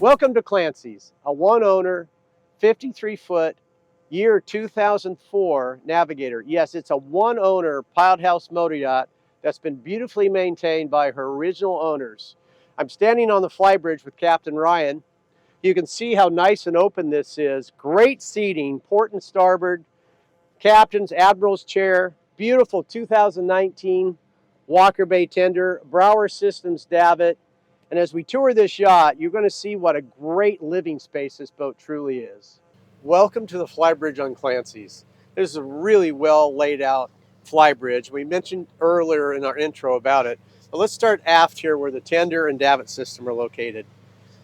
Welcome to Clancy's, a one-owner, 53-foot, year 2004 Navigator. Yes, it's a one-owner pilot house motor yacht that's been beautifully maintained by her original owners. I'm standing on the Flybridge with Captain Ryan. You can see how nice and open this is. Great seating, port and starboard, captain's, admiral's chair, beautiful 2019 Walker Bay tender, Brower Systems davit. And as we tour this yacht, you're going to see what a great living space this boat truly is. Welcome to the Flybridge on Clancy's. This is a really well laid out flybridge. We mentioned earlier in our intro about it. But let's start aft here where the tender and davit system are located.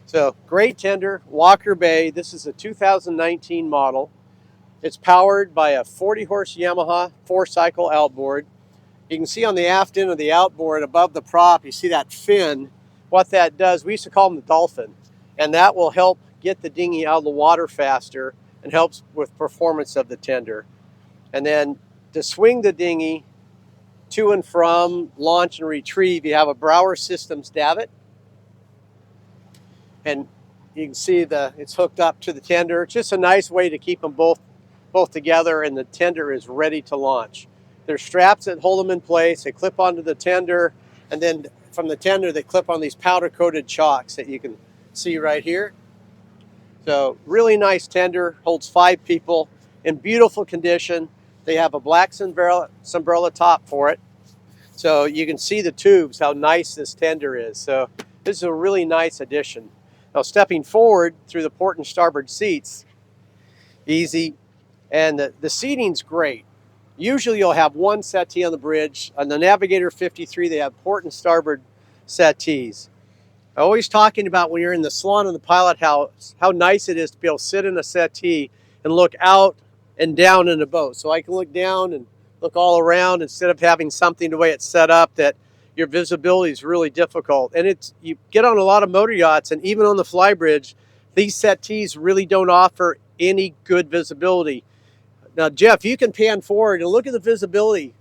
So great tender, Walker Bay. This is a 2019 model. It's powered by a 40 horse Yamaha 4-cycle outboard. You can see on the aft end of the outboard above the prop, you see that fin. What that does, we used to call them the dolphin, and that will help get the dinghy out of the water faster and helps with performance of the tender. And then to swing the dinghy to and from, launch and retrieve, you have a Brower Systems davit. And you can see it's hooked up to the tender. It's just a nice way to keep them both together, and the tender is ready to launch. There's straps that hold them in place. They clip onto the tender, and then from the tender they clip on these powder coated chocks that you can see right here. So really nice tender, holds 5 people, in beautiful condition. They have a black sombrella top for it, so you can see the tubes, how nice this tender is. So this is a really nice addition. Now stepping forward through the port and starboard seats, easy, and the seating's great. Usually you'll have one settee on the bridge. On the Navigator 53, they have port and starboard settees. I'm always talking about when you're in the salon in the pilot house, how nice it is to be able to sit in a settee and look out and down in the boat. So I can look down and look all around instead of having something the way it's set up that your visibility is really difficult. And you get on a lot of motor yachts, and even on the Flybridge, these settees really don't offer any good visibility. Now, Jeff, you can pan forward and look at the visibility.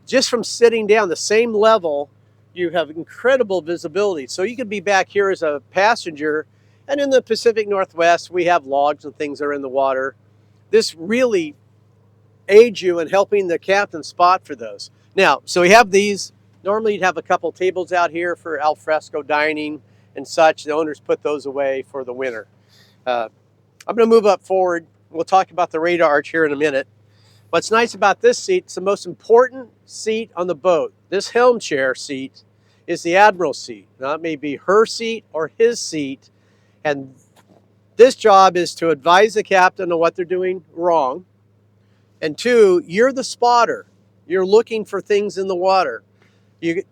Just from sitting down the same level, you have incredible visibility. So you could be back here as a passenger, and in the Pacific Northwest, we have logs and things that are in the water. This really aids you in helping the captain spot for those. Now, so we have these. Normally, you'd have a couple tables out here for al fresco dining and such. The owners put those away for the winter. I'm going to move up forward. We'll talk about the radar arch here in a minute. What's nice about this seat, it's the most important seat on the boat. This helm chair seat is the admiral's seat. Now, it may be her seat or his seat, and this job is to advise the captain on what they're doing wrong. And 2, you're the spotter. You're looking for things in the water. You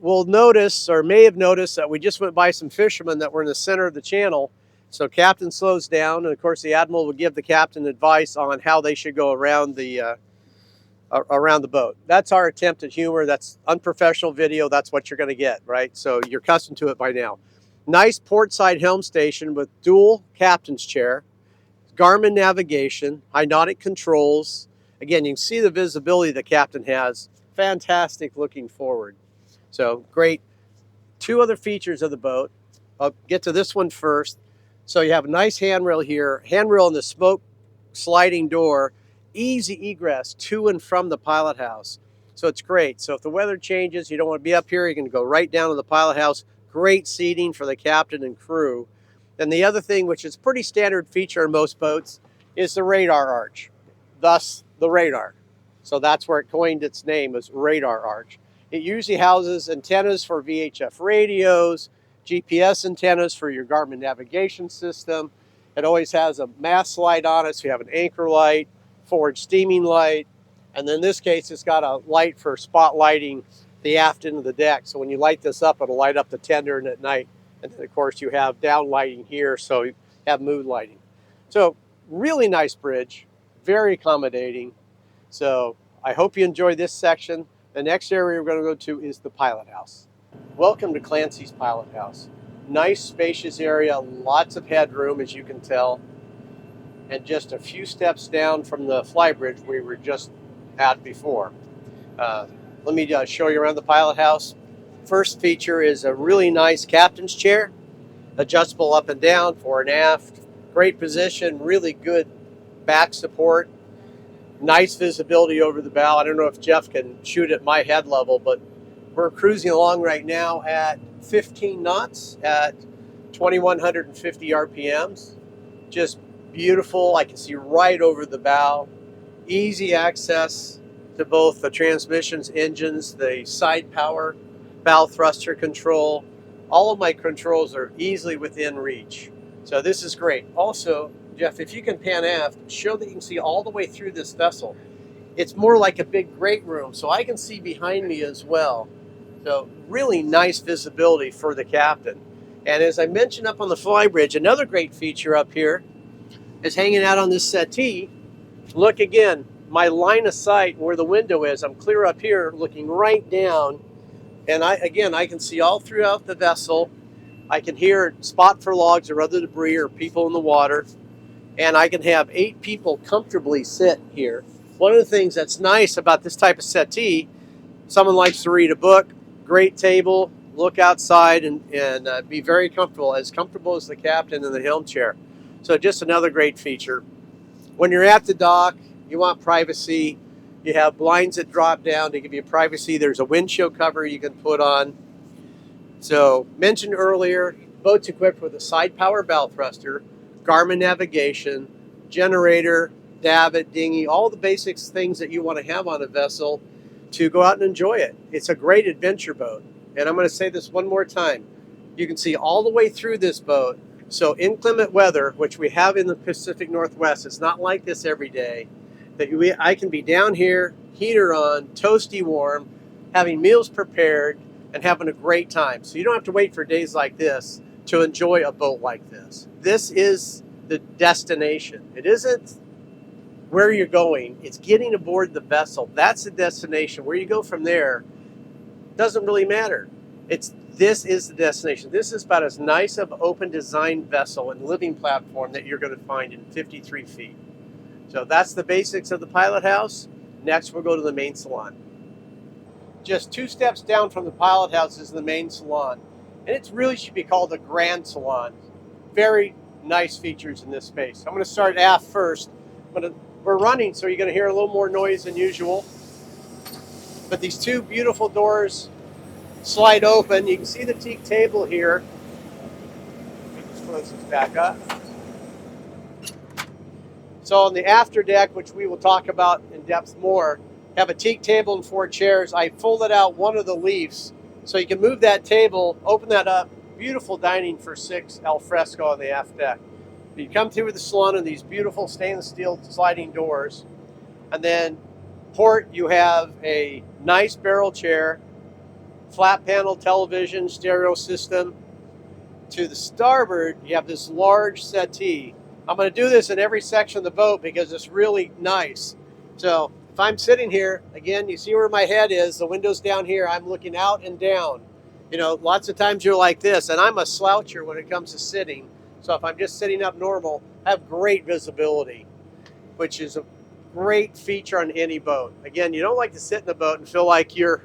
will notice, or may have noticed, that we just went by some fishermen that were in the center of the channel. So captain slows down, and of course the admiral will give the captain advice on how they should go around the boat. That's our attempt at humor. That's unprofessional video. That's what you're going to get, right? So you're accustomed to it by now. Nice portside helm station with dual captain's chair, Garmin navigation, hypnotic controls. Again, you can see the visibility the captain has. Fantastic looking forward. So great. 2 other features of the boat. I'll get to this one first. So you have a nice handrail here, handrail in the smoke sliding door, easy egress to and from the pilot house. So it's great. So if the weather changes, you don't want to be up here, you can go right down to the pilot house. Great seating for the captain and crew. Then the other thing, which is pretty standard feature in most boats, is the radar arch, thus the radar. So that's where it coined its name, as radar arch. It usually houses antennas for VHF radios, GPS antennas for your Garmin navigation system. It always has a mast light on it, so you have an anchor light, forward steaming light, and then in this case it's got a light for spotlighting the aft end of the deck. So when you light this up, it'll light up the tender and at night. And then of course you have down lighting here, so you have mood lighting. So really nice bridge, very accommodating. So I hope you enjoy this section. The next area we're going to go to is the pilot house. Welcome to Clancy's Pilot House. Nice spacious area, lots of headroom as you can tell, and just a few steps down from the Flybridge we were just at before. Let me show you around the pilot house. First feature is a really nice captain's chair. adjustable up and down, fore and aft. Great position, really good back support. Nice visibility over the bow. I don't know if Jeff can shoot at my head level, but we're cruising along right now at 15 knots at 2,150 RPMs. Just beautiful. I can see right over the bow. Easy access to both the transmissions, engines, the side power, bow thruster control. All of my controls are easily within reach. So this is great. Also, Jeff, if you can pan aft, show that you can see all the way through this vessel. It's more like a big great room, so I can see behind me as well. So really nice visibility for the captain. And as I mentioned up on the Flybridge, another great feature up here is hanging out on this settee. Look again, my line of sight where the window is, I'm clear up here looking right down. And I can see all throughout the vessel. I can hear spot for logs or other debris or people in the water. And I can have 8 people comfortably sit here. One of the things that's nice about this type of settee, someone likes to read a book, great table, look outside and be very comfortable as the captain in the helm chair. So just another great feature. When you're at the dock, you want privacy. You have blinds that drop down to give you privacy. There's a windshield cover you can put on. So mentioned earlier, boat's equipped with a side power bow thruster, Garmin navigation, generator, davit, dinghy, all the basic things that you want to have on a vessel to go out and enjoy it. It's a great adventure boat. And I'm going to say this one more time. You can see all the way through this boat. So inclement weather, which we have in the Pacific Northwest, it's not like this every day. I can be down here, heater on, toasty warm, having meals prepared, and having a great time. So you don't have to wait for days like this to enjoy a boat like this. This is the destination. It isn't where you're going. It's getting aboard the vessel. That's the destination. Where you go from there doesn't really matter. This is the destination. This is about as nice of open design vessel and living platform that you're going to find in 53 feet. So that's the basics of the pilot house. Next, we'll go to the main salon. Just 2 steps down from the pilot house is the main salon. And it really should be called a grand salon. Very nice features in this space. I'm going to start aft first. We're running, so you're going to hear a little more noise than usual. But these 2 beautiful doors slide open. You can see the teak table here. Let me just close this back up. So on the after deck, which we will talk about in depth more, have a teak table and 4 chairs. I folded out one of the leaves, so you can move that table, open that up. Beautiful dining for 6 al fresco on the aft deck. You come through with the salon and these beautiful stainless steel sliding doors. And then port, you have a nice barrel chair, flat panel television, stereo system. To the starboard, you have this large settee. I'm going to do this in every section of the boat because it's really nice. So if I'm sitting here, again, you see where my head is, the window's down here, I'm looking out and down. You know, lots of times you're like this, and I'm a sloucher when it comes to sitting. So if I'm just sitting up normal, I have great visibility, which is a great feature on any boat. Again, you don't like to sit in the boat and feel like you're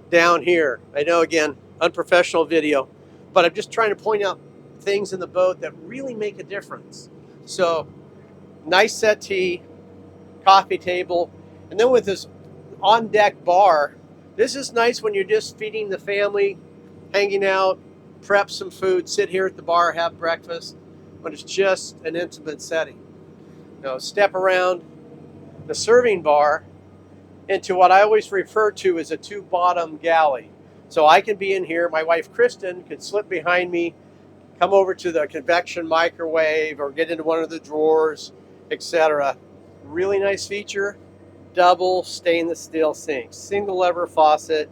down here. I know, again, unprofessional video, but I'm just trying to point out things in the boat that really make a difference. So nice settee, coffee table, and then with this on-deck bar, this is nice when you're just feeding the family, hanging out, prep some food, sit here at the bar, have breakfast, but it's just an intimate setting. Now step around the serving bar into what I always refer to as a 2-bottom galley. So I can be in here, my wife Kristen could slip behind me, come over to the convection microwave or get into one of the drawers, etc. Really nice feature, double stainless steel sink, single lever faucet,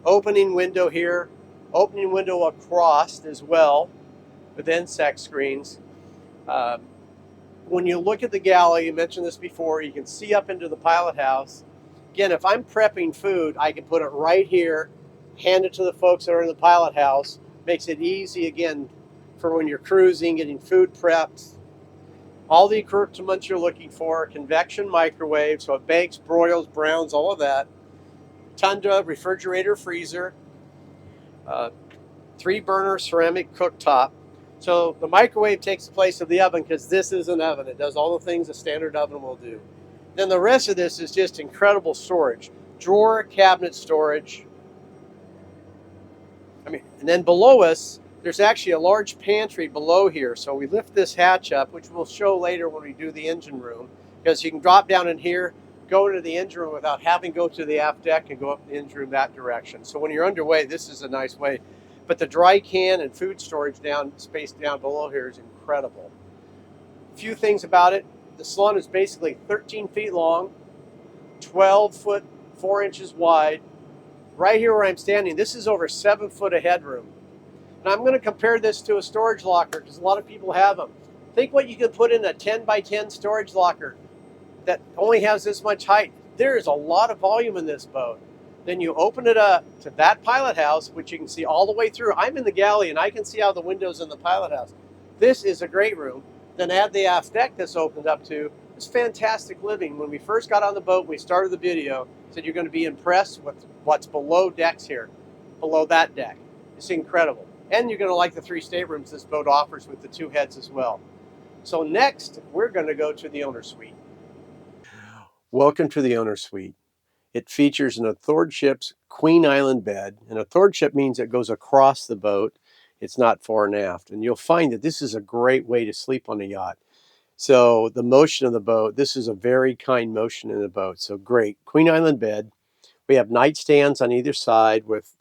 opening window here, opening window across as well with insect screens. When you look at the galley, you mentioned this before, you can see up into the pilot house. Again, if I'm prepping food, I can put it right here, hand it to the folks that are in the pilot house. Makes it easy, again, for when you're cruising, getting food prepped. All the accoutrements you're looking for, convection microwave, so it bakes, broils, browns, all of that. Tundra refrigerator, freezer. 3-burner ceramic cooktop. So the microwave takes the place of the oven because this is an oven. It does all the things a standard oven will do. Then the rest of this is just incredible storage. Drawer cabinet storage. And then below us, there's actually a large pantry below here. So we lift this hatch up, which we'll show later when we do the engine room, because you can drop down in here, go into the engine room without having to go to the aft deck and go up the engine room that direction. So when you're underway, this is a nice way. But the dry can and food storage space down below here is incredible. A few things about it. The salon is basically 13 feet long, 12 foot 4 inches wide. Right here where I'm standing, this is over 7 foot of headroom. And I'm going to compare this to a storage locker because a lot of people have them. Think what you could put in a 10 by 10 storage locker that only has this much height. There is a lot of volume in this boat. Then you open it up to that pilot house, which you can see all the way through. I'm in the galley and I can see out the windows in the pilot house. This is a great room. Then add the aft deck that's opened up to. It's fantastic living. When we first got on the boat, we started the video, said you're going to be impressed with what's below decks here, below that deck. It's incredible. And you're going to like the 3 staterooms this boat offers with the 2 heads as well. So next, we're going to go to the owner suite. Welcome to the owner suite. It features an athwart-ship's Queen Island bed. An athwart-ship means it goes across the boat. It's not fore and aft. And you'll find that this is a great way to sleep on a yacht. So the motion of the boat, this is a very kind motion in the boat. So great. Queen Island bed. We have nightstands on either side with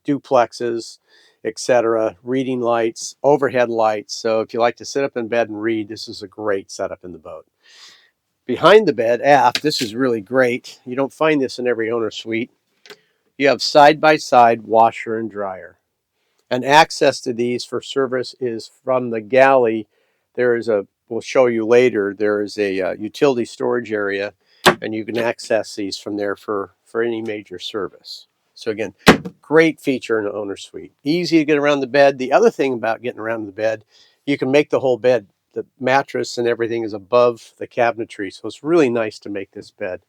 duplexes, etc., reading lights, overhead lights. So if you like to sit up in bed and read, this is a great setup in the boat. Behind the bed, aft, this is really great. You don't find this in every owner suite. You have side-by-side washer and dryer. And access to these for service is from the galley. We'll show you later, there is a utility storage area, and you can access these from there for any major service. So again, great feature in the owner suite. Easy to get around the bed. The other thing about getting around the bed, you can make the whole bed. The mattress and everything is above the cabinetry, so it's really nice to make this bed.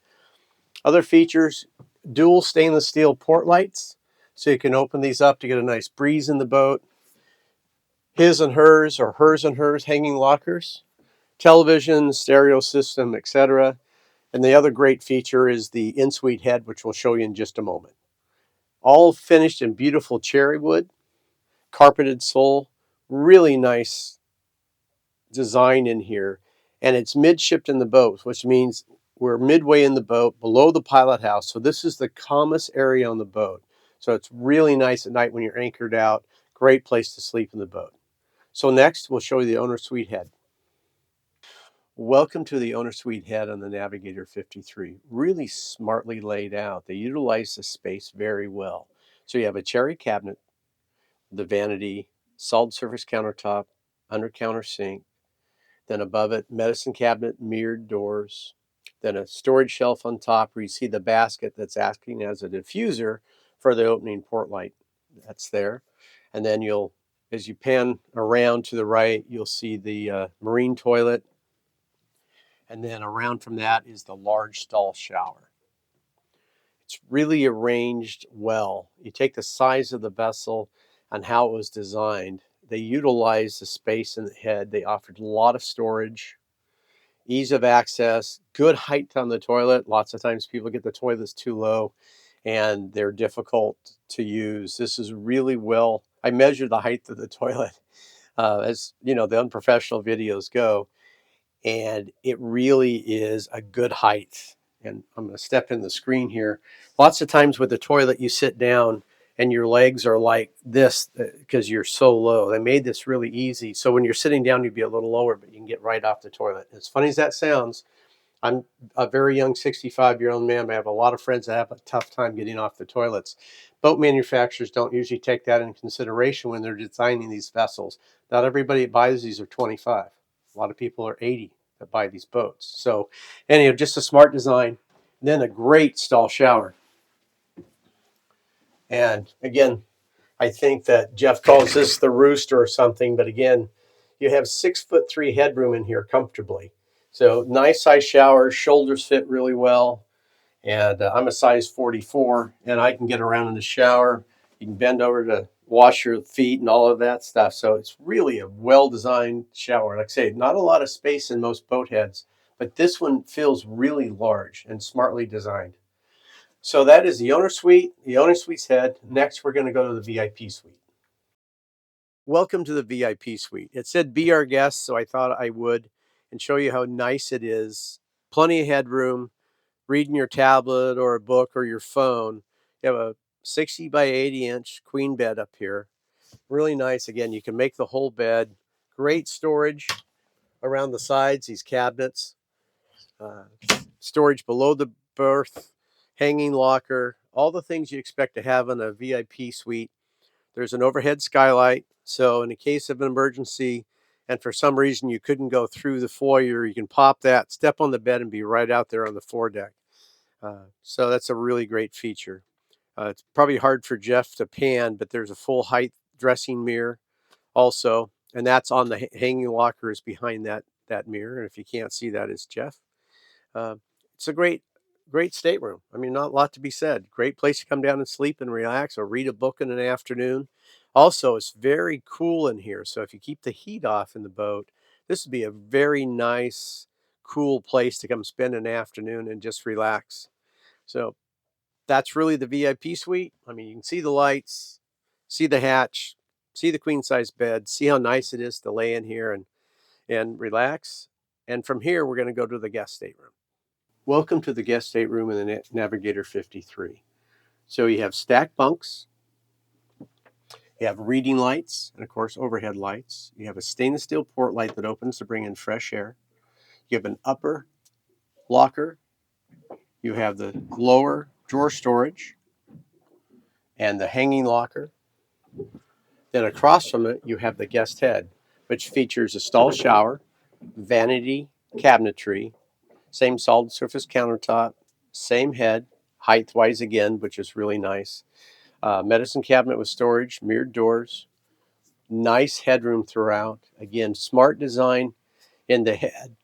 Other features, dual stainless steel port lights, so you can open these up to get a nice breeze in the boat. His and hers or hers and hers hanging lockers, television, stereo system, etc. And the other great feature is the in-suite head, which we'll show you in just a moment. All finished in beautiful cherry wood, carpeted sole, really nice design in here. And it's midship in the boat, which means we're midway in the boat below the pilot house. So this is the calmest area on the boat. So it's really nice at night when you're anchored out. Great place to sleep in the boat. So next, we'll show you the owner suite head. Welcome to the owner suite head on the Navigator 53. Really smartly laid out. They utilize the space very well. So you have a cherry cabinet, the vanity, solid surface countertop, under counter sink, then above it, medicine cabinet, mirrored doors, then a storage shelf on top where you see the basket that's acting as a diffuser for the opening port light. That's there. And then as you pan around to the right, you'll see the marine toilet. And then around from that is the large stall shower. It's really arranged well. You take the size of the vessel and how it was designed. They utilized the space in the head. They offered a lot of storage, ease of access, good height on the toilet. Lots of times people get the toilets too low and they're difficult to use. This is really well. I measured the height of the toilet as the unprofessional videos go, and it really is a good height. And I'm going to step in the screen here. Lots of times with the toilet, you sit down and your legs are like this because you're so low. They made this really easy. So when you're sitting down, you'd be a little lower, but you can get right off the toilet. As funny as that sounds, I'm a very young 65-year-old man. I have a lot of friends that have a tough time getting off the toilets. Boat manufacturers don't usually take that into consideration when they're designing these vessels. Not everybody that buys these are 25. A lot of people are 80 that buy these boats. So anyhow, just a smart design. And then a great stall shower. And again, I think that Jeff calls this the rooster or something, but again, you have 6'3" headroom in here comfortably. So nice size shower, shoulders fit really well. And I'm a size 44 and I can get around in the shower. You can bend over to wash your feet and all of that stuff. So it's really a well-designed shower. Like I say, not a lot of space in most boat heads, but this one feels really large and smartly designed. So that is the owner suite, the owner suite's head. Next, we're going to go to the VIP suite. Welcome to the VIP suite. It said be our guest, so I thought I would and show you how nice it is. Plenty of headroom, reading your tablet or a book or your phone. You have a 60 by 80 inch queen bed up here. Really nice. Again, you can make the whole bed. Great storage around the sides, these cabinets. Uh, Storage below the berth, hanging locker, all the things you expect to have in a VIP suite. There's an overhead skylight, so in the case of an emergency and for some reason you couldn't go through the foyer, you can pop that, step on the bed, and be right out there on the foredeck. So that's a really great feature. It's probably hard for Jeff to pan, but there's a full height dressing mirror also, and that's on the hanging lockers behind that mirror. And if you can't see that, it's Jeff. Uh, it's a great stateroom. I mean, not a lot to be said. Great place to come down and sleep and relax or read a book in an afternoon. Also, it's very cool in here. So if you keep the heat off in the boat, this would be a very nice, cool place to come spend an afternoon and just relax. So that's really the VIP suite. I mean, you can see the lights, see the hatch, see the queen size bed, see how nice it is to lay in here and relax. And from here, we're going to go to the guest stateroom. Welcome to the guest stateroom in the Navigator 53. So you have stacked bunks, you have reading lights, and of course overhead lights. You have a stainless steel port light that opens to bring in fresh air. You have an upper locker. You have the lower drawer storage and the hanging locker. Then across from it, you have the guest head, which features a stall shower, vanity cabinetry, same solid surface countertop, same head, height-wise again, which is really nice. Medicine cabinet with storage, mirrored doors, nice headroom throughout. Again, smart design in the head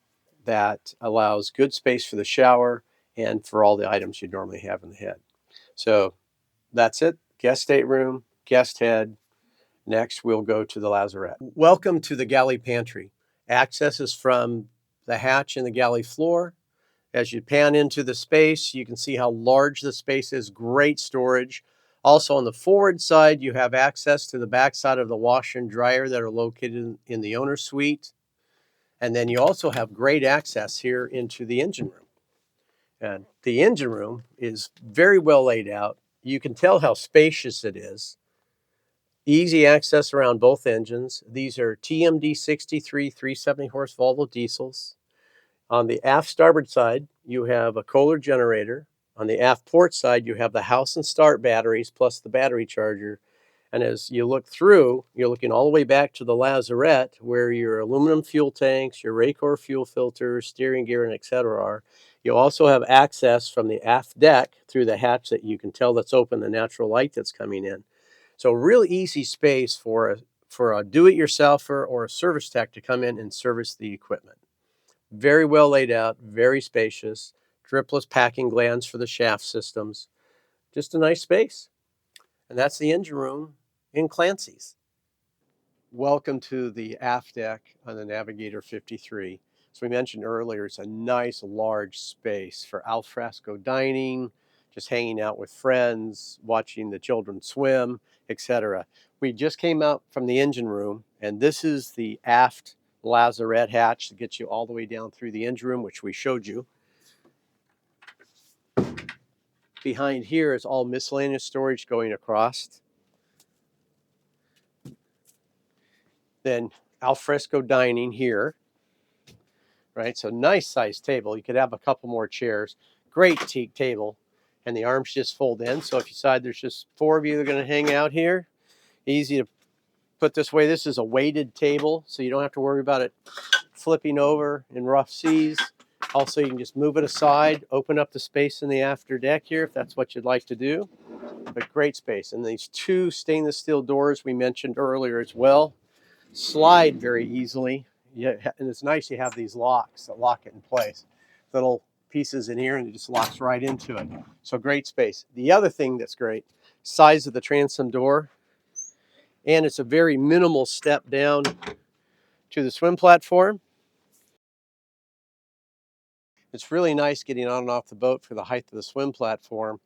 that allows good space for the shower and for all the items you normally have in the head. So that's it. Guest stateroom, guest head. Next, we'll go to the lazarette. Welcome to the galley pantry. Access is from the hatch in the galley floor. As you pan into the space, you can see how large the space is. Great storage. Also on the forward side, you have access to the back side of the washer and dryer that are located in the owner's suite. And then you also have great access here into the engine room. And the engine room is very well laid out. You can tell how spacious it is. Easy access around both engines. These are TMD 63 370 horse Volvo diesels. On the aft starboard side, you have a Kohler generator. On the aft port side, you have the house and start batteries plus the battery charger. And as you look through, you're looking all the way back to the lazarette where your aluminum fuel tanks, your Raycor fuel filters, steering gear, and etc. are. You also have access from the aft deck through the hatch that you can tell that's open, the natural light that's coming in. So really easy space for a do-it-yourselfer or a service tech to come in and service the equipment. Very well laid out, very spacious, dripless packing glands for the shaft systems. Just a nice space. And that's the engine room in Clancy's. Welcome to the aft deck on the Navigator 53. So we mentioned earlier, it's a nice large space for alfresco dining, just hanging out with friends, watching the children swim, etc. We just came out from the engine room, and this is the aft lazarette hatch that gets you all the way down through the engine room, which we showed you. Behind here is all miscellaneous storage going across. Then alfresco dining here, right? So nice sized table. You could have a couple more chairs. Great teak table. And the arms just fold in. So if you decide there's just four of you that are going to hang out here, easy to put this way. This is a weighted table, so you don't have to worry about it flipping over in rough seas. Also, you can just move it aside, open up the space in the after deck here if that's what you'd like to do. But great space. And these two stainless steel doors we mentioned earlier as well slide very easily. Yeah, and it's nice you have these locks that lock it in place. Little pieces in here and it just locks right into it. So great space. The other thing that's great, size of the transom door. and it's a very minimal step down to the swim platform. It's really nice getting on and off the boat for the height of the swim platform.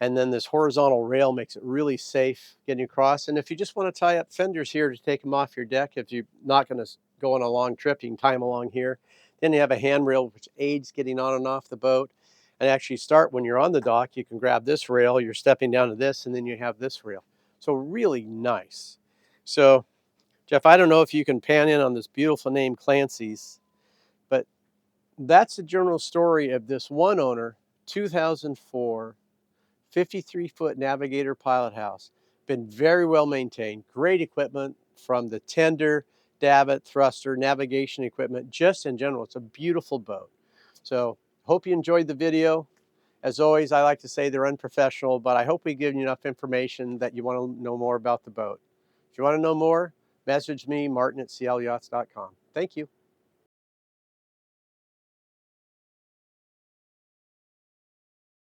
And then this horizontal rail makes it really safe getting across. And if you just want to tie up fenders here to take them off your deck, if you're not going to go on a long trip, you can tie them along here. Then you have a handrail which aids getting on and off the boat. And actually start when you're on the dock, you can grab this rail, you're stepping down to this, and then you have this rail. So really nice. So Jeff, I don't know if you can pan in on this beautiful name Clancy's, but that's the general story of this one owner, 2004 53-foot Navigator pilot house. Been very well maintained, great equipment from the tender, davit, thruster, navigation equipment, just in general. It's a beautiful boat. So hope you enjoyed the video. As always, I like to say they're unprofessional, but I hope we give you enough information that you want to know more about the boat. If you want to know more, message me, Martin at clyachts.com. Thank you.